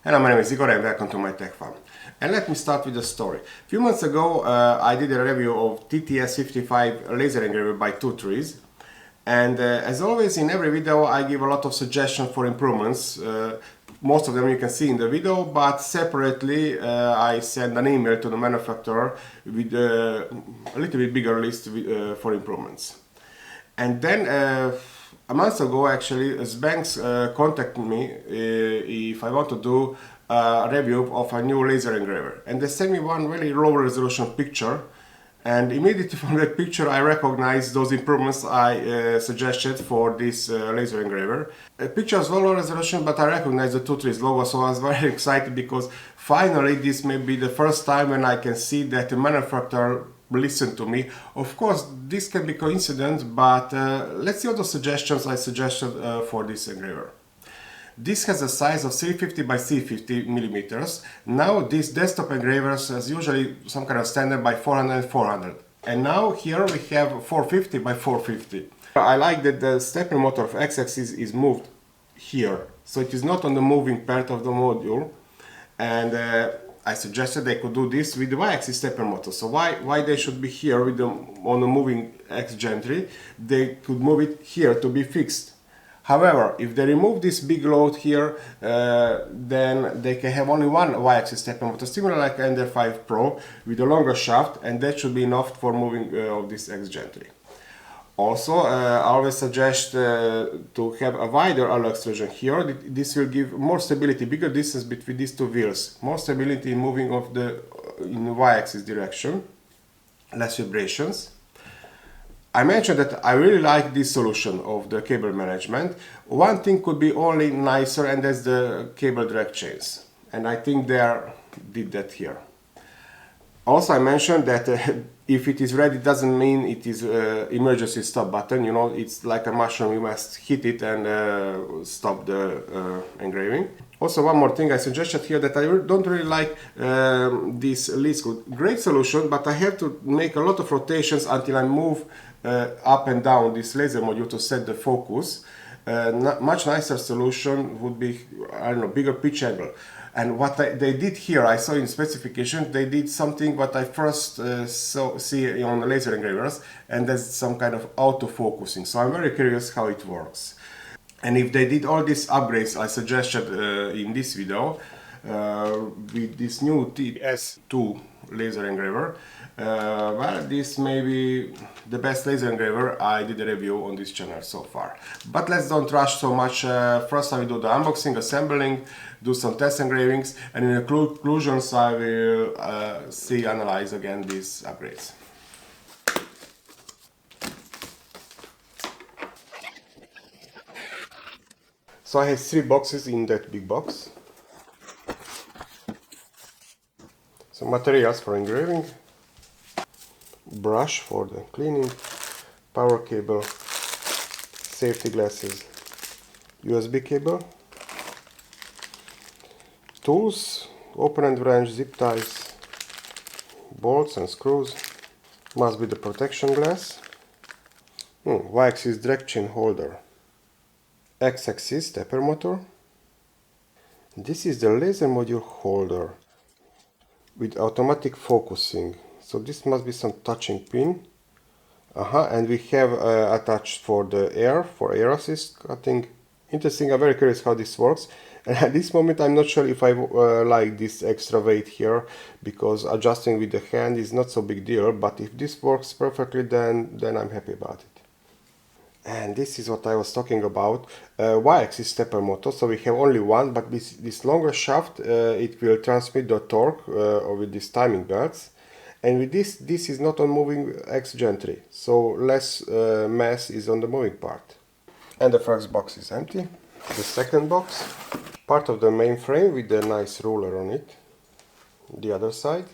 Hello, my name is Igor and welcome to my tech farm. And let me start with a story. A few months ago I did a review of TS55 laser engraver by TwoTrees, and as always in every video I give a lot of suggestions for improvements. Most of them you can see in the video, but separately I send an email to the manufacturer with a little bit bigger list for improvements. And then a month ago actually SVG contacted me if I want to do a review of a new laser engraver, and they sent me one really low resolution picture, and immediately from that picture I recognized those improvements I suggested for this laser engraver. The picture was low resolution, but I recognized the TwoTrees logo, so I was very excited because finally this may be the first time when I can see that the manufacturer listen to me. Of course this can be coincidence, but let's see all the suggestions I suggested for this engraver. This has a size of 350 by 350 millimeters. Now this desktop engravers has usually some kind of standard by 400 and 400, and now here we have 450 by 450. I like that the stepper motor of x-axis is moved here, so it is not on the moving part of the module, and I suggested they could do this with the y-axis stepper motor. So why they should be here with on the moving X gantry? They could move it here to be fixed. However, if they remove this big load here, then they can have only one y-axis stepper motor, similar like Ender 5 Pro, with a longer shaft, and that should be enough for moving of this X gantry. Also, I always suggest to have a wider alloy extrusion here. This will give more stability, bigger distance between these two wheels, more stability in moving of in the y-axis direction, less vibrations. I mentioned that I really like this solution of the cable management. One thing could be only nicer, and that's the cable drag chains, and I think they did that here. Also, I mentioned that if it is red, it doesn't mean it is emergency stop button. You know, it's like a mushroom, you must hit it and stop the engraving. Also, one more thing I suggested here, that I don't really like this lead screw. Great solution, but I have to make a lot of rotations until I move up and down this laser module to set the focus. Much nicer solution would be, I don't know, bigger pitch angle. And what they did here, I saw in specification, they did something what I first see on the laser engravers, and that's some kind of auto-focusing. So I'm very curious how it works. And if they did all these upgrades I suggested in this video, with this new TS2 laser engraver, well, this may be the best laser engraver I did a review on this channel so far. But let's don't rush so much. First I will do the unboxing, assembling, do some test engravings, and in the conclusions I will analyze again these upgrades. So I have 3 boxes in that big box. So materials for engraving, brush for the cleaning, power cable, safety glasses, USB cable, tools, open and wrench, zip ties, bolts and screws, must be the protection glass, y-axis drag chain holder, x-axis stepper motor. This is the laser module holder with automatic focusing. So this must be some touching pin. And we have attached for the air assist cutting. Interesting, I'm very curious how this works. And at this moment I'm not sure if I like this extra weight here, because adjusting with the hand is not so big deal, but if this works perfectly, then I'm happy about it. And this is what I was talking about, y-axis stepper motor. So we have only one, but this longer shaft, it will transmit the torque with these timing belts. And with this is not on moving X gantry, so less mass is on the moving part. And the first box is empty. The second box, part of the main frame with a nice ruler on it. The other side.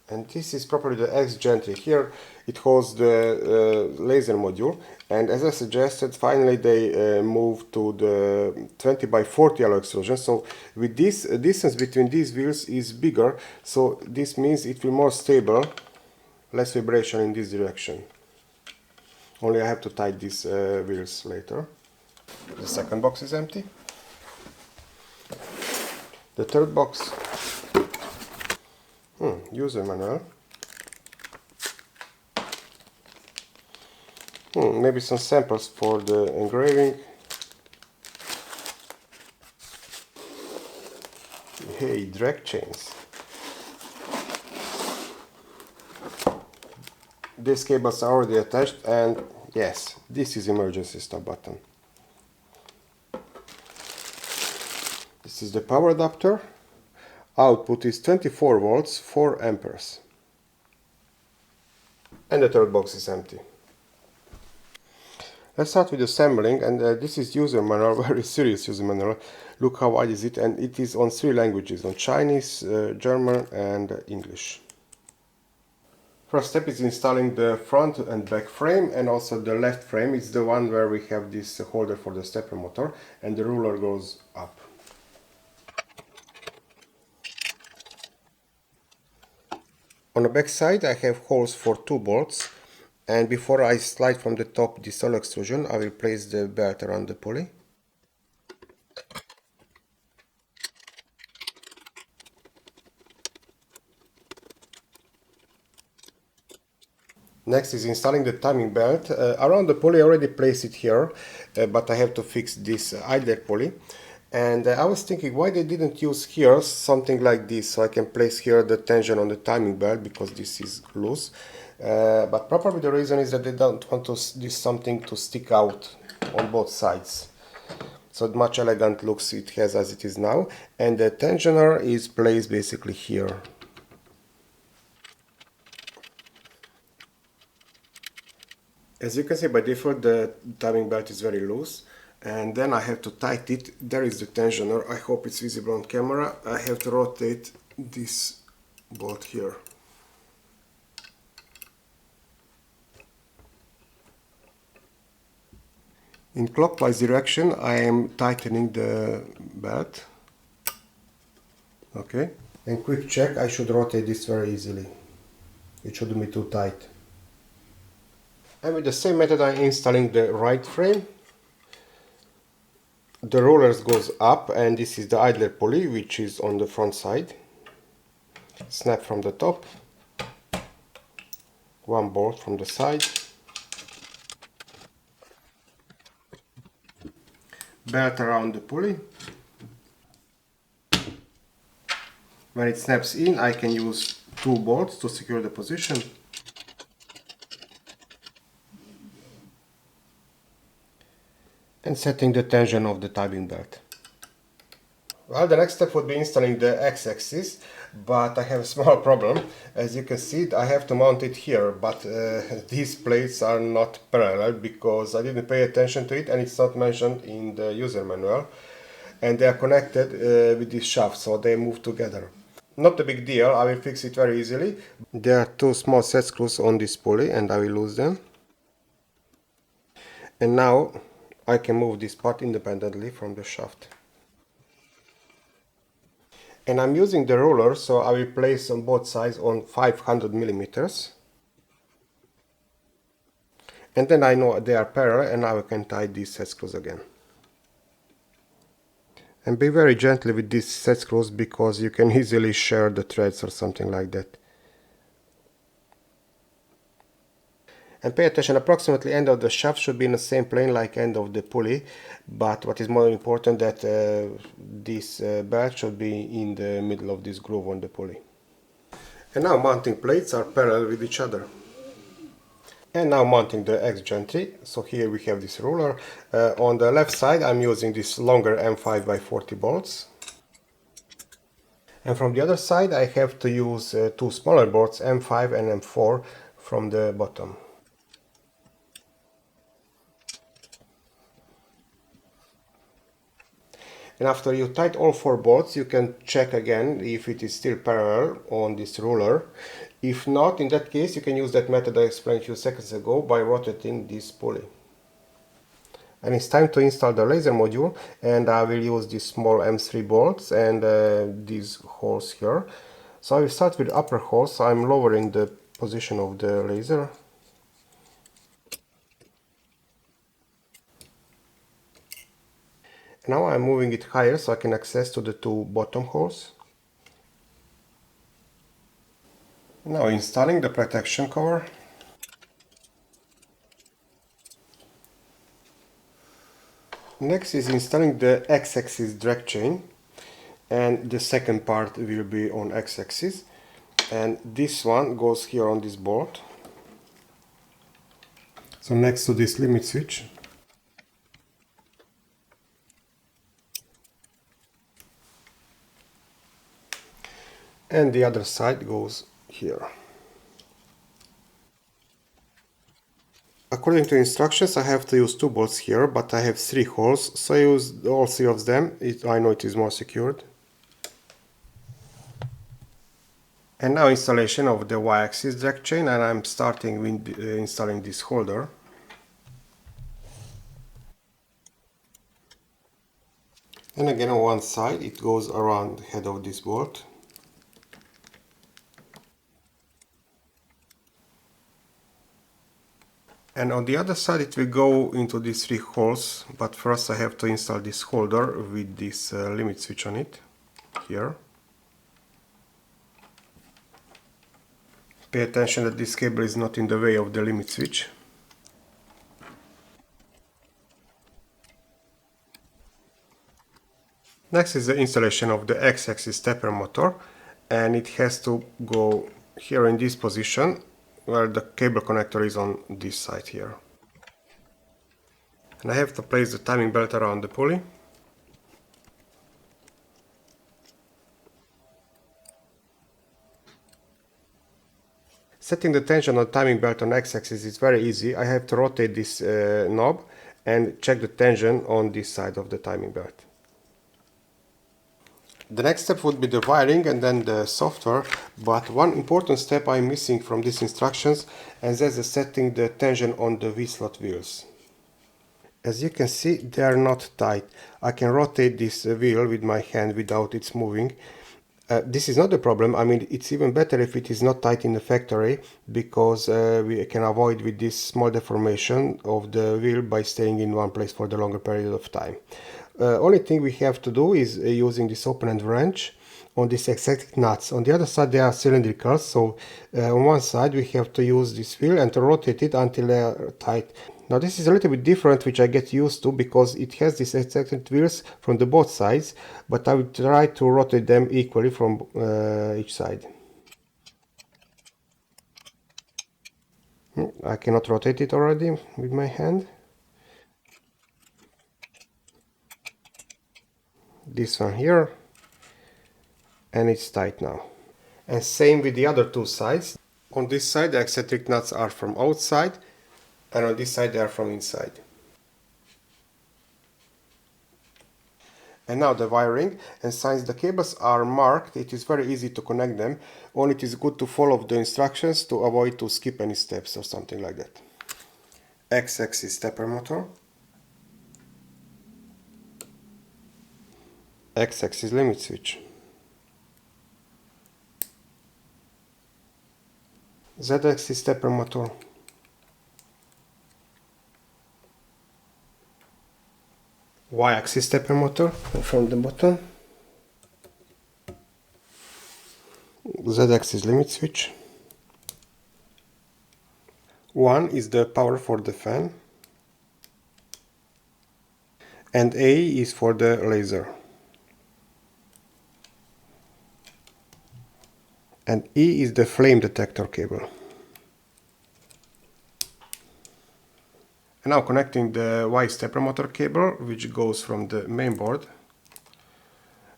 And this is properly the X gantry. Here it holds the laser module, and as I suggested, finally they moved to the 20 by 40 alloy extrusion. So with this distance between these wheels is bigger, so this means it will be more stable, less vibration in this direction. Only I have to tie these wheels later. The second box is empty. The third box, user manual. Maybe some samples for the engraving. Hey, drag chains. These cables are already attached, and yes, this is emergency stop button. This is the power adapter. Output is 24 volts, 4 amperes. And the third box is empty. Let's start with assembling, and this is user manual, very serious user manual. Look how wide is it, and it is on 3 languages, on Chinese, German and English. First step is installing the front and back frame, and also the left frame is the one where we have this holder for the stepper motor, and the ruler goes up. On the back side I have holes for 2 bolts, and before I slide from the top the solo extrusion, I will place the belt around the pulley. Next is installing the timing belt. Around the pulley I already placed it here, but I have to fix this idler pulley. And I was thinking why they didn't use here something like this, so I can place here the tension on the timing belt, because this is loose. But probably the reason is that they don't want this something to stick out on both sides. So much elegant looks it has as it is now, and the tensioner is placed basically here. As you can see, by default the timing belt is very loose, and then I have to tighten it. There is the tensioner. I hope it's visible on camera. I have to rotate this bolt here. In clockwise direction I am tightening the belt. Okay, and quick check, I should rotate this very easily. It shouldn't be too tight. And with the same method I'm installing the right frame. The rollers goes up, and this is the idler pulley which is on the front side. Snap from the top. One bolt from the side. Belt around the pulley. When it snaps in, I can use 2 bolts to secure the position. And setting the tension of the timing belt. Well, the next step would be installing the x-axis, but I have a small problem. As you can see, I have to mount it here, but these plates are not parallel because I didn't pay attention to it, and it's not mentioned in the user manual. And they are connected with this shaft, so they move together. Not a big deal, I will fix it very easily. There are 2 small set screws on this pulley, and I will lose them. And now I can move this part independently from the shaft. And I'm using the ruler, so I will place on both sides on 500 millimeters. And then I know they are parallel, and now I can tie these set screws again. And be very gentle with these set screws, because you can easily share the threads or something like that. And pay attention, approximately end of the shaft should be in the same plane like end of the pulley, but what is more important that this belt should be in the middle of this groove on the pulley. And now mounting plates are parallel with each other. And now mounting the X-gantry. So here we have this ruler. On the left side I'm using this longer M5 by 40 bolts. And from the other side I have to use 2 smaller bolts, M5 and M4, from the bottom. And after you tight all 4 bolts, you can check again if it is still parallel on this ruler. If not, in that case you can use that method I explained a few seconds ago by rotating this pulley. And it's time to install the laser module, and I will use these small M3 bolts and these holes here. So I will start with the upper hole, so I'm lowering the position of the laser. Now I'm moving it higher so I can access to the two bottom holes. Now installing the protection cover. Next is installing the X-axis drag chain, and the second part will be on X-axis, and this one goes here on this board. So next to this limit switch. And the other side goes here. According to instructions, I have to use 2 bolts here, but I have 3 holes, so I use all 3 of them. I know it is more secured. And now installation of the Y-axis drag chain, and I'm starting with installing this holder. And again on one side it goes around the head of this bolt. And on the other side it will go into these 3 holes, but first I have to install this holder with this limit switch on it, here. Pay attention that this cable is not in the way of the limit switch. Next is the installation of the X-axis stepper motor, and it has to go here in this position, where the cable connector is on this side here. And I have to place the timing belt around the pulley. Setting the tension on the timing belt on X-axis is very easy. I have to rotate this knob and check the tension on this side of the timing belt. The next step would be the wiring and then the software, but one important step I'm missing from these instructions, and that's setting the tension on the V-slot wheels. As you can see, they are not tight. I can rotate this wheel with my hand without it's moving. This is not the problem. I mean, it's even better if it is not tight in the factory, because we can avoid with this small deformation of the wheel by staying in one place for the longer period of time. Only thing we have to do is using this open-end wrench on these eccentric nuts. On the other side they are cylindrical, so on one side we have to use this wheel and to rotate it until they are tight. Now this is a little bit different, which I get used to, because it has these eccentric wheels from the both sides, but I will try to rotate them equally from each side. I cannot rotate it already with my hand. This one here, and it's tight now. And same with the other two sides. On this side the eccentric nuts are from outside, and on this side they are from inside. And now the wiring, and since the cables are marked, it is very easy to connect them. Only it is good to follow the instructions to avoid to skip any steps or something like that. X-axis stepper motor, X-axis limit switch, Z-axis stepper motor, Y-axis stepper motor from the bottom, Z-axis limit switch. One is the power for the fan, and A is for the laser. And E is the flame detector cable. And now connecting the Y stepper motor cable, which goes from the main board.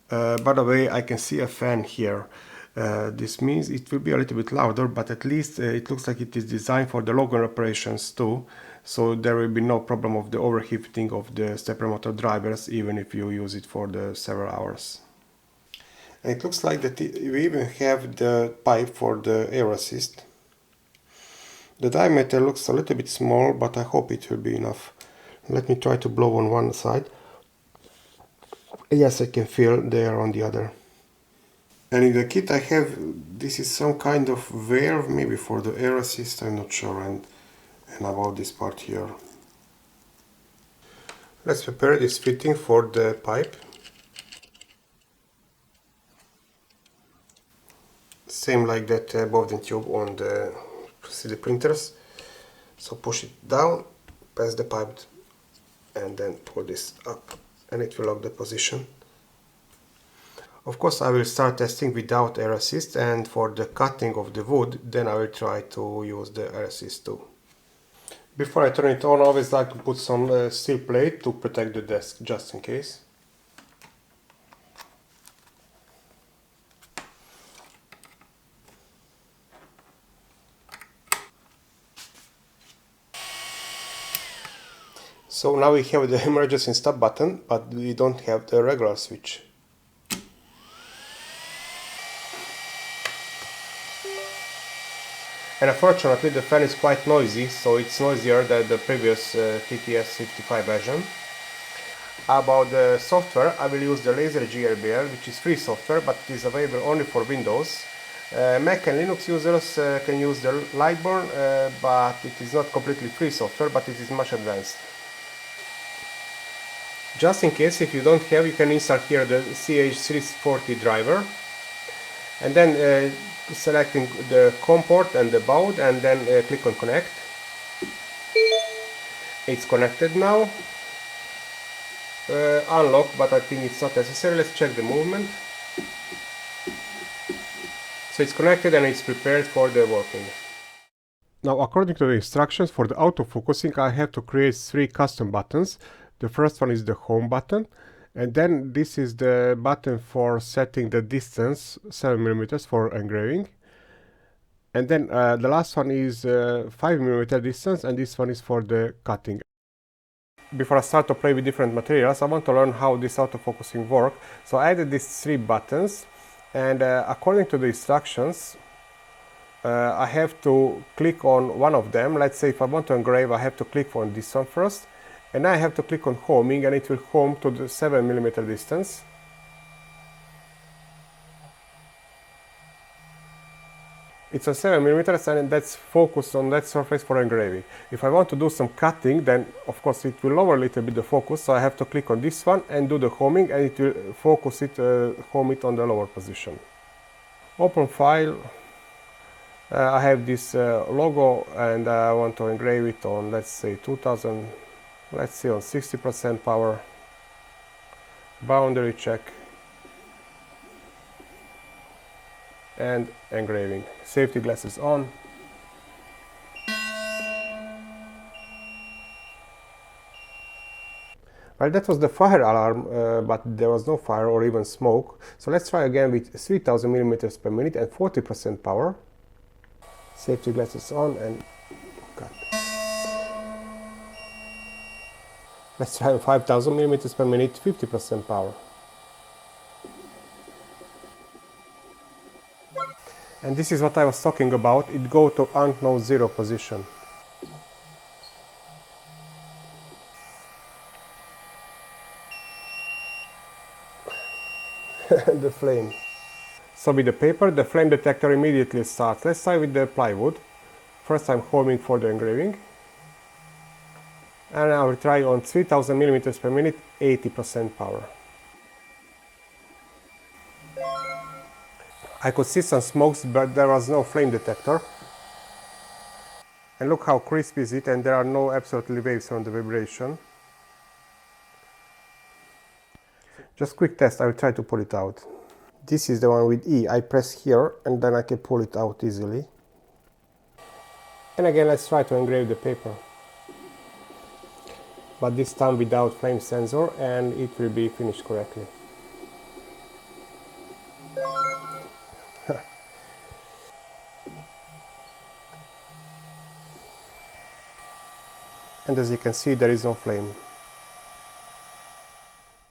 By the way, I can see a fan here. This means it will be a little bit louder, but at least it looks like it is designed for the longer operations too, so there will be no problem of the overheating of the stepper motor drivers, even if you use it for the several hours. And it looks like that we even have the pipe for the air assist. The diameter looks a little bit small, but I hope it will be enough. Let me try to blow on one side. Yes, I can feel the air on the other. And in the kit I have, this is some kind of valve, maybe for the air assist, I'm not sure, and about this part here. Let's prepare this fitting for the pipe. Same like that above the tube on the 3D printers. So push it down, pass the pipe, and then pull this up, and it will lock the position. Of course, I will start testing without air assist, and for the cutting of the wood, then I will try to use the air assist too. Before I turn it on, I always like to put some steel plate to protect the desk, just in case. So now we have the emergency stop button, but we don't have the regular switch. And unfortunately the fan is quite noisy, so it's noisier than the previous TS55 version. About the software, I will use the LaserGRBL, which is free software, but it is available only for Windows. Mac and Linux users can use the Lightborn, but it is not completely free software, but it is much advanced. Just in case, if you don't have, you can install here the CH340 driver, and then selecting the COM port and the baud, and then click on connect. It's connected now. Unlock, but I think it's not necessary. Let's check the movement. So it's connected and it's prepared for the working. Now, according to the instructions for the autofocusing, I have to create 3 custom buttons. The first one is the home button, and then this is the button for setting the distance 7mm for engraving, and then the last one is 5mm distance, and this one is for the cutting. Before I start to play with different materials, I want to learn how this autofocusing works. So I added these 3 buttons, and according to the instructions, I have to click on one of them. Let's say if I want to engrave, I have to click on this one first, and I have to click on homing, and it will home to the 7mm distance. It's on 7mm, and that's focused on that surface for engraving. If I want to do some cutting, then of course it will lower a little bit the focus, so I have to click on this one and do the homing, and it will focus it, home it on the lower position. Open file. I have this logo, and I want to engrave it on, let's say 2000, let's see, on 60% power. Boundary check. And engraving. Safety glasses on. Well, that was the fire alarm, but there was no fire or even smoke. So let's try again with 3000 millimeters per minute and 40% power. Safety glasses on and cut. Let's try 5000 millimeters per minute, 50% power. And this is what I was talking about. It goes to unknown 0 position. The flame. So with the paper, the flame detector immediately starts. Let's try with the plywood. First I'm homing for the engraving. And I will try on 3000 millimeters per minute, 80% power. I could see some smokes, but there was no flame detector. And look how crisp is it, and there are no absolutely waves on the vibration. Just quick test, I will try to pull it out. This is the one with E. I press here and then I can pull it out easily. And again, let's try to engrave the paper. But this time without flame sensor, and it will be finished correctly. And as you can see, there is no flame.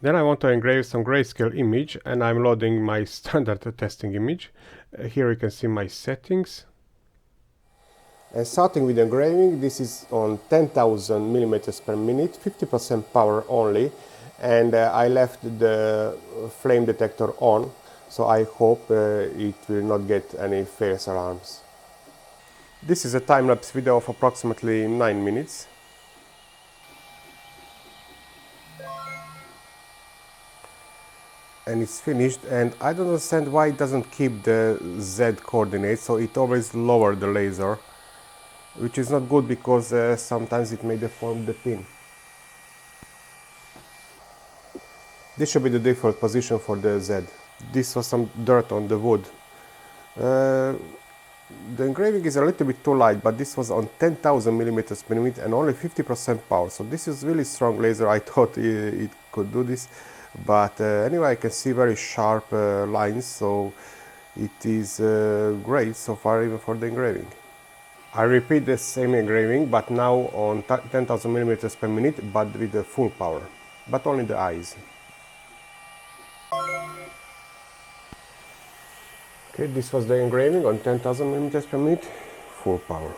Then I want to engrave some grayscale image, and I'm loading my standard testing image. Here you can see my settings. And starting with engraving, this is on 10,000 millimeters per minute, 50% power only, and I left the flame detector on, so I hope it will not get any false alarms. This is a time-lapse video of approximately 9 minutes. and it's finished, and I don't understand why it doesn't keep the Z coordinates, so it always lower the laser, which is not good because sometimes it may deform the pin. This should be the default position for the Z. This was some dirt on the wood. The engraving is a little bit too light, but this was on 10,000 millimeters per minute and only 50% power. So this is really strong laser. I thought it could do this, but anyway, I can see very sharp lines, so it is great so far, even for the engraving. I repeat the same engraving, but now on 10,000 millimeters per minute, but with the full power, but only the eyes. Okay, this was the engraving on 10,000 millimeters per minute, full power.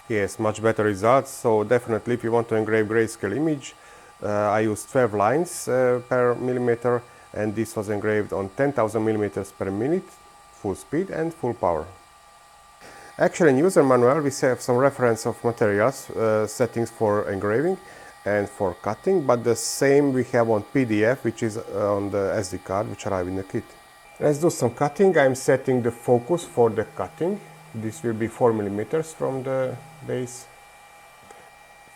Yes, much better results. So definitely, if you want to engrave grayscale image, I used 12 lines per millimeter, and this was engraved on 10,000 millimeters per minute, full speed and full power. Actually, in user manual, we have some reference of materials, settings for engraving and for cutting, but the same we have on PDF, which is on the SD card, which arrived in the kit. Let's do some cutting. I'm setting the focus for the cutting. This will be 4 millimeters from the base.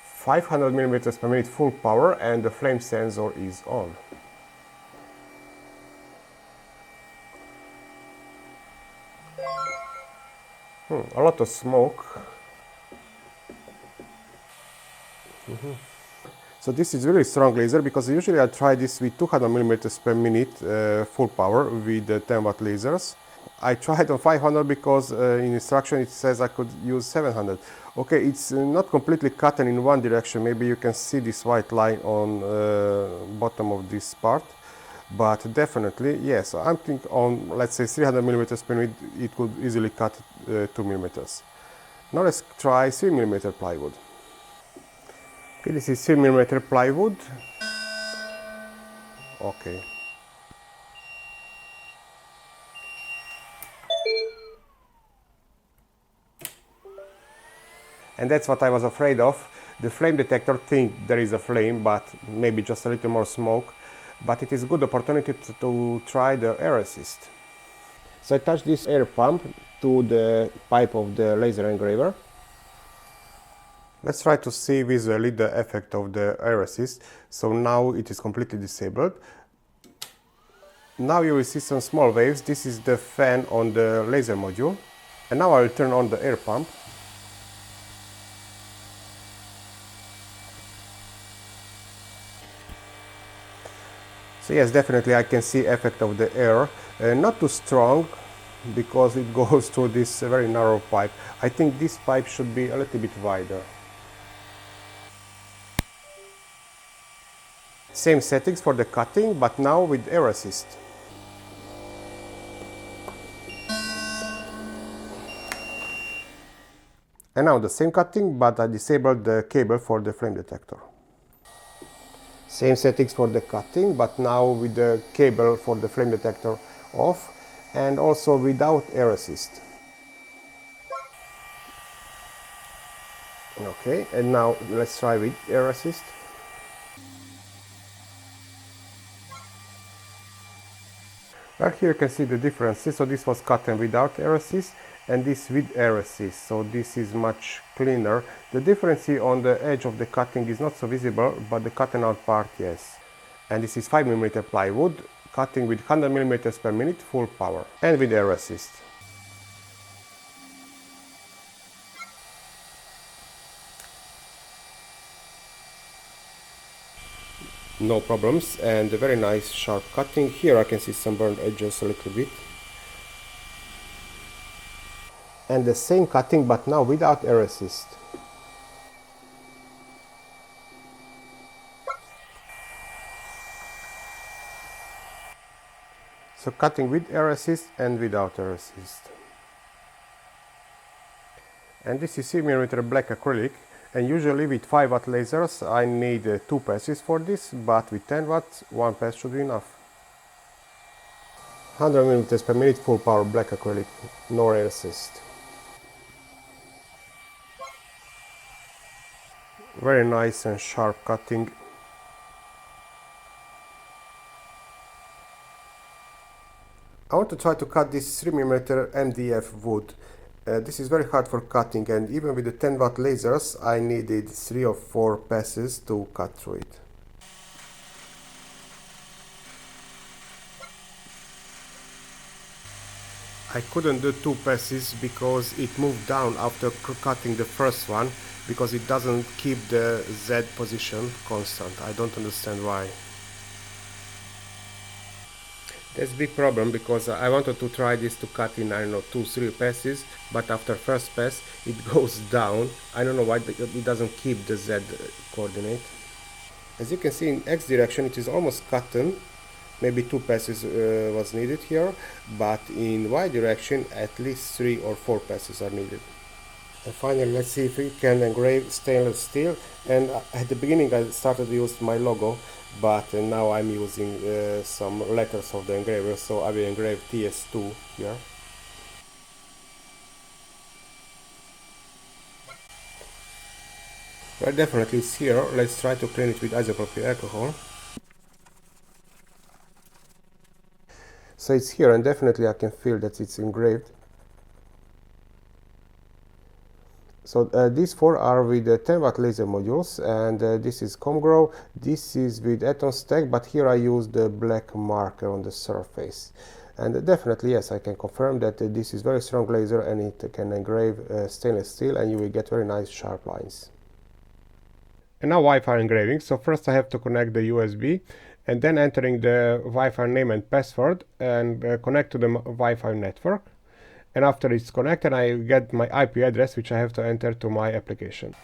500 millimeters per minute full power, and the flame sensor is on. A lot of smoke. So this is really strong laser, because usually I try this with 200 millimeters per minute full power with 10 watt lasers. I tried on 500 because in instruction it says I could use 700. Okay, it's not completely cut in one direction. Maybe you can see this white line on bottom of this part, but definitely yes. I'm thinking on, let's say, 300 millimeters per minute, it could easily cut 2 millimeters. Now let's try 3 millimeter plywood. Okay, this is 3 millimeter plywood. Okay. And that's what I was afraid of. The flame detector thinks there is a flame, but maybe just a little more smoke. But it is a good opportunity to try the air assist. So I touch this air pump to the pipe of the laser engraver. Let's try to see visually the effect of the air assist. So now it is completely disabled. Now you will see some small waves. This is the fan on the laser module. And now I will turn on the air pump. So yes, definitely I can see effect of the air. Not too strong, because it goes through this very narrow pipe. I think this pipe should be a little bit wider. Same settings for the cutting, but now with air assist. And now the same cutting, but I disabled the cable for the flame detector. Same settings for the cutting, but now with the cable for the flame detector off, and also without air assist. Okay, and now let's try with air assist. Well, here you can see the differences. So this was cut without air assist, and this with air assist. So this is much cleaner. The difference on the edge of the cutting is not so visible, but the cut and out part, yes. And this is 5 mm plywood, cutting with 100 mm per minute full power, and with air assist. No problems, and a very nice sharp cutting. Here I can see some burned edges a little bit. And the same cutting, but now without air assist. So cutting with air assist and without air assist. And this is 3 mm black acrylic, and usually with 5 watt lasers I need 2 passes for this, but with 10 watts 1 pass should be enough. 100 mm per minute full power black acrylic, no air assist. Very nice and sharp cutting. I want to try to cut this 3mm MDF wood. This is very hard for cutting, and even with the 10-watt lasers I needed 3 or 4 passes to cut through it. I couldn't do 2 passes because it moved down after cutting the first one, because it doesn't keep the Z position constant. I don't understand why. That's a big problem, because I wanted to try this to cut in, I don't know, 2-3 passes, but after first pass it goes down. I don't know why it doesn't keep the Z coordinate. As you can see, in X direction it is almost cutting. Maybe 2 passes was needed here, but in Y direction at least 3 or 4 passes are needed. And finally, let's see if we can engrave stainless steel. And at the beginning I started to use my logo, but now I'm using some letters of the engraver, so I will engrave TS2 here. Well, definitely it's here. Let's try to clean it with isopropyl alcohol. So it's here, and definitely I can feel that it's engraved. So these 4 are with 10-watt laser modules, and this is Comgrow, this is with Atom Stack, but here I use the black marker on the surface. And definitely, yes, I can confirm that this is very strong laser, and it can engrave stainless steel, and you will get very nice sharp lines. And now Wi-Fi engraving. So first I have to connect the USB, and then entering the Wi-Fi name and password, and connect to the Wi-Fi network. And after it's connected, I get my IP address, which I have to enter to my application.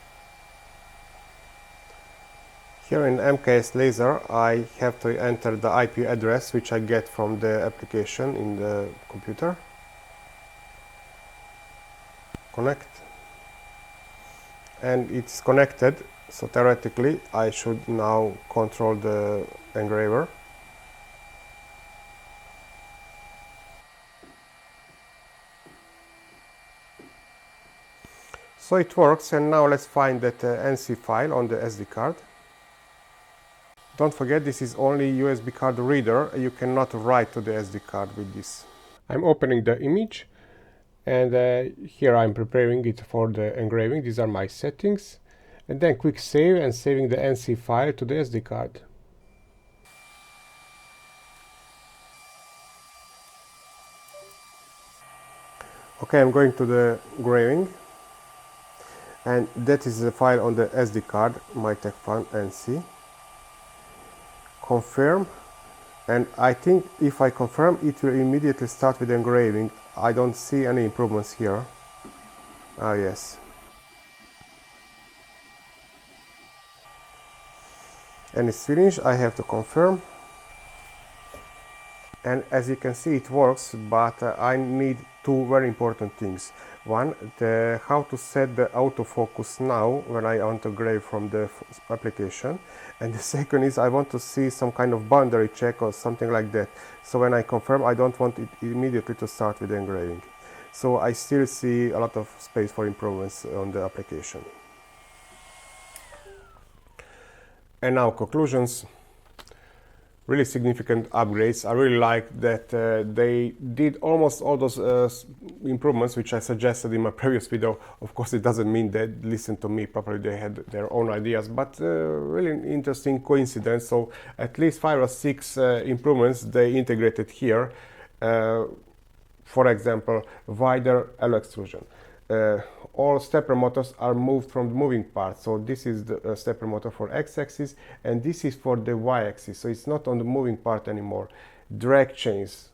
Here in MKS Laser, I have to enter the IP address, which I get from the application in the computer. Connect. And it's connected, so theoretically I should now control the engraver. So it works, and now let's find that NC file on the SD card. Don't forget, this is only USB card reader. You cannot write to the SD card with this. I'm opening the image, and here I'm preparing it for the engraving. These are my settings, and then quick save, and saving the NC file to the SD card. Okay, I'm going to the engraving, and that is the file on the SD card, my TechFun NC. Confirm, and I think if I confirm, it will immediately start with engraving. I don't see any improvements here. Ah, yes. And it's finished. I have to confirm, and as you can see, it works, but I need 2 very important things. One, how to set the autofocus now when I want to engrave from the application, and the second is I want to see some kind of boundary check or something like that. So when I confirm, I don't want it immediately to start with the engraving. So I still see a lot of space for improvements on the application. And now conclusions. Really significant upgrades. I really like that they did almost all those improvements which I suggested in my previous video. Of course, it doesn't mean they listened to me properly, they had their own ideas, but really an interesting coincidence. So at least 5 or 6 improvements they integrated here. For example, wider alloy extrusion. All stepper motors are moved from the moving part. So this is the stepper motor for X-axis, and this is for the Y-axis. So it's not on the moving part anymore. Drag chains.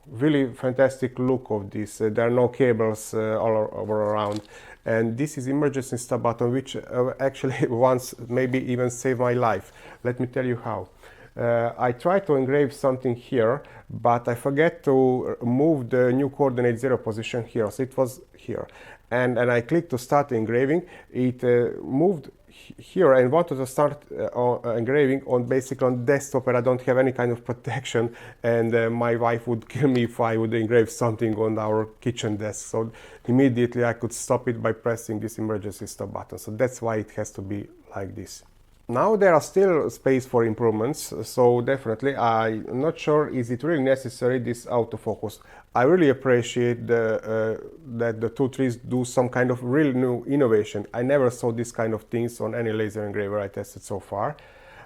Really fantastic look of this. There are no cables all over around. And this is emergency stop button, which actually once maybe even saved my life. Let me tell you how. I tried to engrave something here, but I forget to move the new coordinate 0 position here, so it was here. And I clicked to start engraving. It moved here and wanted to start engraving on basically on desktop, where I don't have any kind of protection, and my wife would kill me if I would engrave something on our kitchen desk. So immediately I could stop it by pressing this emergency stop button. So that's why it has to be like this. Now there are still space for improvements, so definitely I'm not sure is it really necessary, this autofocus. I really appreciate that the TwoTrees do some kind of real new innovation. I never saw this kind of things on any laser engraver I tested so far,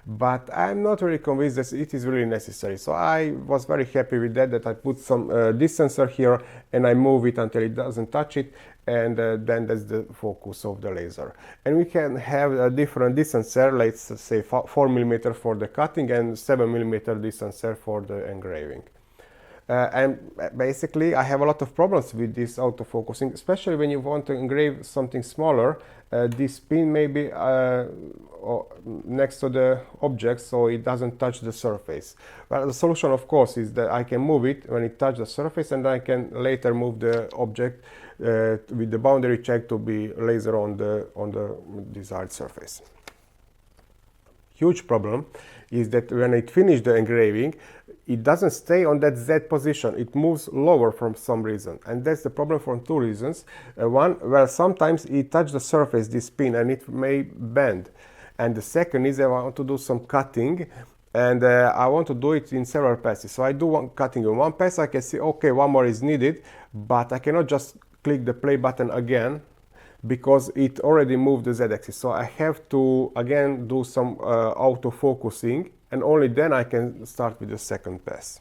but I'm not really convinced that it is really necessary. So I was very happy with that I put some this sensor here and I move it until it doesn't touch it, and then that's the focus of the laser. And we can have a different distance there, let's say 4mm for the cutting and 7mm distance there for the engraving. And basically I have a lot of problems with this autofocusing, especially when you want to engrave something smaller. This pin may be next to the object so it doesn't touch the surface. Well, the solution of course is that I can move it when it touches the surface, and I can later move the object with the boundary check to be laser on the desired surface. Huge problem is that when it finishes the engraving, it doesn't stay on that Z position, it moves lower for some reason, and that's the problem for two reasons. One, well, sometimes it touches the surface, this pin, and it may bend, and the second is I want to do some cutting, and I want to do it in several passes. So I do one cutting in one pass, I can see okay, one more is needed, but I cannot just click the play button again because it already moved the Z-axis. So I have to again do some auto-focusing, and only then I can start with the second pass.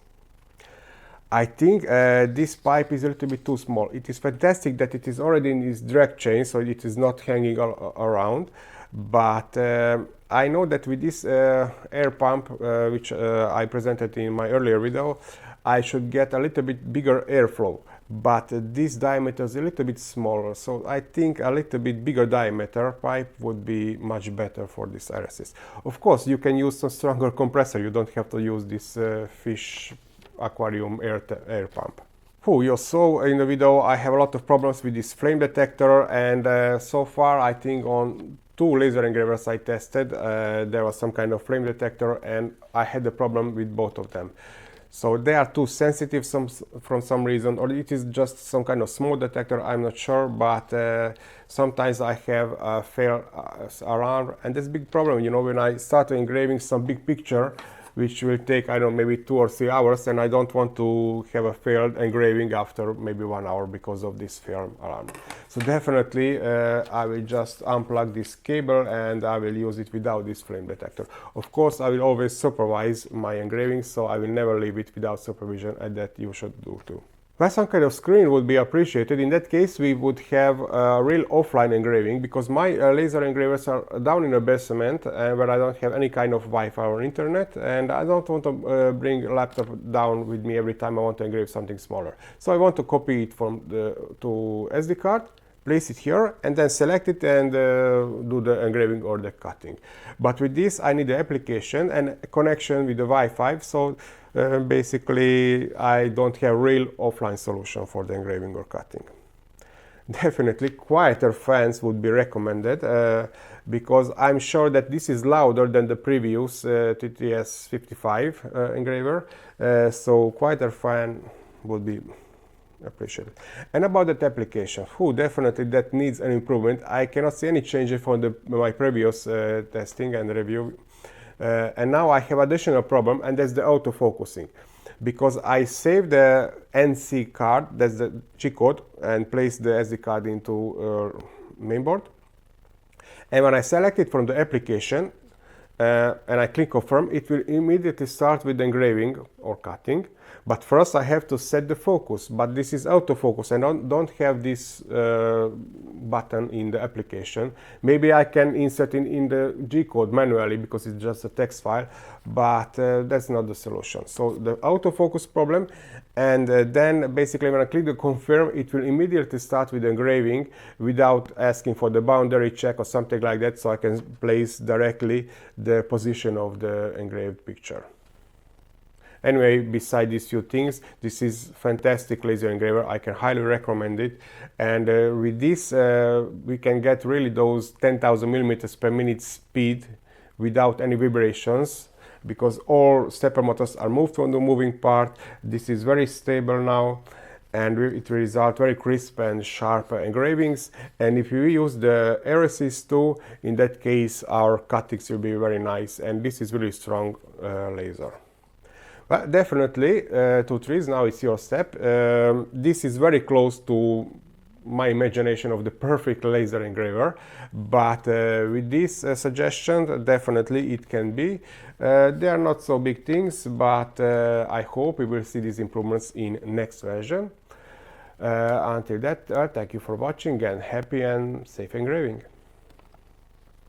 I think this pipe is a little bit too small. It is fantastic that it is already in this drag chain, so it is not hanging around, but I know that with this air pump, which I presented in my earlier video, I should get a little bit bigger airflow. But this diameter is a little bit smaller, so I think a little bit bigger diameter pipe would be much better for this RSS. Of course, you can use some stronger compressor, you don't have to use this fish aquarium air pump. You saw in the video I have a lot of problems with this flame detector, and so far I think on 2 laser engravers I tested there was some kind of flame detector, and I had a problem with both of them. So they are too sensitive from some reason, or it is just some kind of smoke detector, I'm not sure, but sometimes I have a fail around, and that's a big problem, you know, when I start engraving some big picture, which will take, I don't know, maybe 2 or 3 hours, and I don't want to have a failed engraving after maybe 1 hour because of this fail alarm. So definitely I will just unplug this cable and I will use it without this flame detector. Of course, I will always supervise my engraving, so I will never leave it without supervision, and that you should do too. Well, some kind of screen would be appreciated. In that case, we would have a real offline engraving, because my laser engravers are down in a basement where I don't have any kind of Wi-Fi or internet, and I don't want to bring a laptop down with me every time I want to engrave something smaller. So I want to copy it from to SD card, place it here, and then select it and do the engraving or the cutting. But with this, I need the application and a connection with the Wi-Fi. So basically, I don't have real offline solution for the engraving or cutting. Definitely, quieter fans would be recommended because I'm sure that this is louder than the previous TS55 engraver. So quieter fan would be appreciated. And about that application, definitely that needs an improvement. I cannot see any changes from my previous testing and review. And now I have additional problem, and that's the autofocusing, because I saved the NC card, that's the G code, and placed the SD card into mainboard. And when I select it from the application and I click confirm, it will immediately start with engraving or cutting. But first I have to set the focus, but this is autofocus, and I don't have this button in the application. Maybe I can insert in the G code manually because it's just a text file, but that's not the solution. So the autofocus problem, and then basically when I click the confirm, it will immediately start with engraving without asking for the boundary check or something like that, so I can place directly the position of the engraved picture. Anyway, beside these few things, this is fantastic laser engraver. I can highly recommend it. And with this, we can get really those 10,000 millimeters per minute speed without any vibrations, because all stepper motors are moved from the moving part. This is very stable now. and it will result very crisp and sharp engravings. And if we use the Aerosis tool, in that case our cuttings will be very nice, and this is really strong laser. Well, definitely TwoTrees, now it's your step. This is very close to my imagination of the perfect laser engraver, but with this suggestion definitely it can be. They are not so big things, but I hope we will see these improvements in next version. Until that, thank you for watching, and happy and safe engraving.